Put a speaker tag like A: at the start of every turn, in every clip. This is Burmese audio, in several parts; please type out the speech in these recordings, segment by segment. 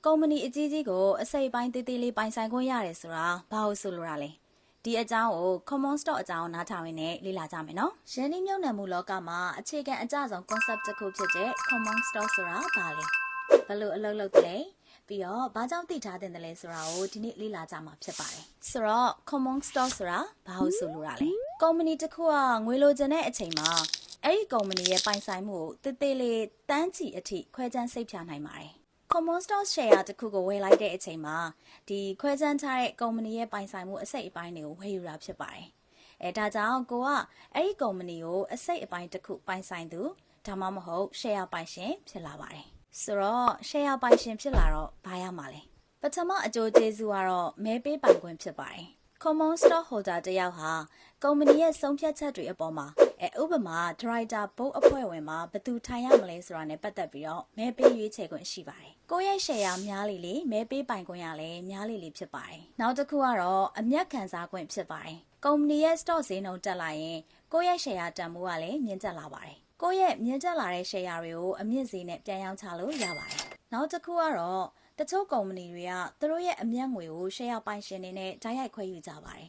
A: ကုမ္ပဏီအကြီးကြီးကိုအစိပ်ပိုင်းသေးသေးလေးပိုင်ဆိုင်ခွင့်ရတယ်ဆိုတာဘာလို့ဆိုလိုတာလဲဒီအကြောင်းကို common stock အကြောင်းနားထောင်ရင်းနဲ့လေ့လာကြမယ်နော်ရင်းနှီးမြှုပ်နှံမှုလောကမှာအခြေခံအကျဆုံး concept တစ်ခုဖြစ်တဲ့ common stock ဆိုတာဘာလဲဘယ်လိုအလုပ်လုပ်တယ်လဲပြီးတော့ဘာကြောင့်သိထားတဲ့လဲဆိုတာကိုဒီနေ့လေ့လာကြမှာဖြစ်ပါတယ်ဆိုတော့ common stock ဆိုတာဘာလို့ဆိုလိုတာလဲကုမ္ပဏီတစ်ခုကငွေလိုချင်တဲ့အချိန်မှာအဲ့ဒီကုမ္ပဏီရဲ့ပိုင်ဆိုင်မှုကိုတေးသေးလေးတန်းချီအထိခွဲခြမ်းစိတ်ဖြာနိုင်ပါတယ် common stock share တစ်ခုကိုဝယ်လိုက်တဲ့အချိန်မှာဒီခွဲခြမ်းထားတဲ့ကုမ္ပဏီရဲ့ပိုင်ဆိုင်မှုအစိတ်အပိုင်းတွေကိုဝယ်ယူတာဖြစ်ပါတယ်။ဒါကြောင့်ကိုကအဲ့ဒီကုမ္ပဏီကိုအစိတ်အပိုင်းတစ်ခုပိုင်ဆိုင်သူဒါမှမဟုတ် share ပိုင်ရှင်ဖြစ်လာပါတယ်။ဆိုတော့ share ပိုင်ရှင်ဖြစ်လာတော့ဘာရမှာလဲ။ပထမအကျိုးကျေးဇူးကတော့မဲပေးပိုင်ခွင့်ဖြစ်ပါတယ်။ common stock holder တယောက်ဟာကုမ္ပဏီရဲ့ဆုံးဖြတ်ချက်တွေအပေါ်မှာဥပမာ director board အဖွဲ့ဝင်မှာဘယ်သူထိုင်ရမလဲဆိုတာနဲ့ပတ်သက်ပြီးတော့မဲပေးရွေးချယ်ခွင့်ရှိပါတယ်။ကိုယ့်ရဲ့ share များလေမဲပေးပိုင်ခွင့်ရလဲများလေဖြစ်ပါတယ်။နောက်တစ်ခုကတော့အမြတ်ခံစားခွင့်ဖြစ်ပါတယ်။ကုမ္ပဏီရဲ့ stock ဈေးနှုန်းတက်လာရင်ကိုယ့်ရဲ့ share တန်ဖိုးကလည်းမြင့်တက်လာပါတယ်။ကိုယ့်ရဲ့မြင့်တက်လာတဲ့ share တွေကိုအမြင့်ဈေးနဲ့ပြန်ရောင်းချလို့ရပါတယ်။နောက်တစ်ခုကတော့တချို့ကုမ္ပဏီတွေကသူတို့ရဲ့အမြတ်ငွေကို share ပိုင်ရှင်တွေနဲ့ဓာတ်ရိုက်ခွဲယူကြပါတယ်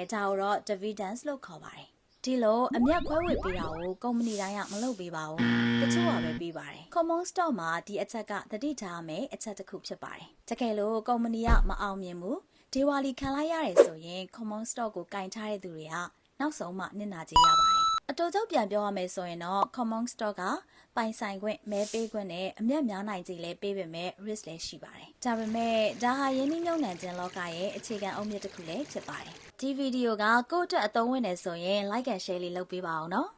A: ။ဒါကိုတော့ dividends လို့ခေါ်ပါတယ်။ဒီလိုအမြတ်ခွဲဝေပေးတာကိုကုမ္ပဏီတိုင်းကမလုပ်ပေးပါဘူး။တချို့ကပဲပေးပါတယ်။ common stock မှာဒီအချက်ကသတိထားရမယ့်အချက်တစ်ခုဖြစ်ပါတယ်။တကယ်လို့ကုမ္ပဏီကမအောင်မြင်ဘူးဒေဝါလီခံလိုက်ရတယ်ဆိုရင် common stock ကိုကင်ထားတဲ့သူတွေကနောက်ဆုံးမှနစ်နာကြေးရပါတယ်။အတိုးချုပ်ပြန်ပြောရမယ်ဆိုရင်တော့ common stock ကပိုင်ဆိုင်ခွင့်မဲပေးခွင့်နဲ့အမြတ်များနိုင်ကြေးလည်းပေးပေမဲ့ risk လည်းရှိပါတယ်။ဒါပေမဲ့ဒါဟာရင်းနှီးမြှုပ်နှံခြင်းလောကရဲ့အခြေခံအုတ်မြစ်တစ်ခုလည်းဖြစ်ပါတယ်။ဒီဗီဒီယိုကကိုယ့်အတွက်အသုံးဝင်နေဆိုရင် like and share လေးလုပ်ပေးပါအောင်နော်။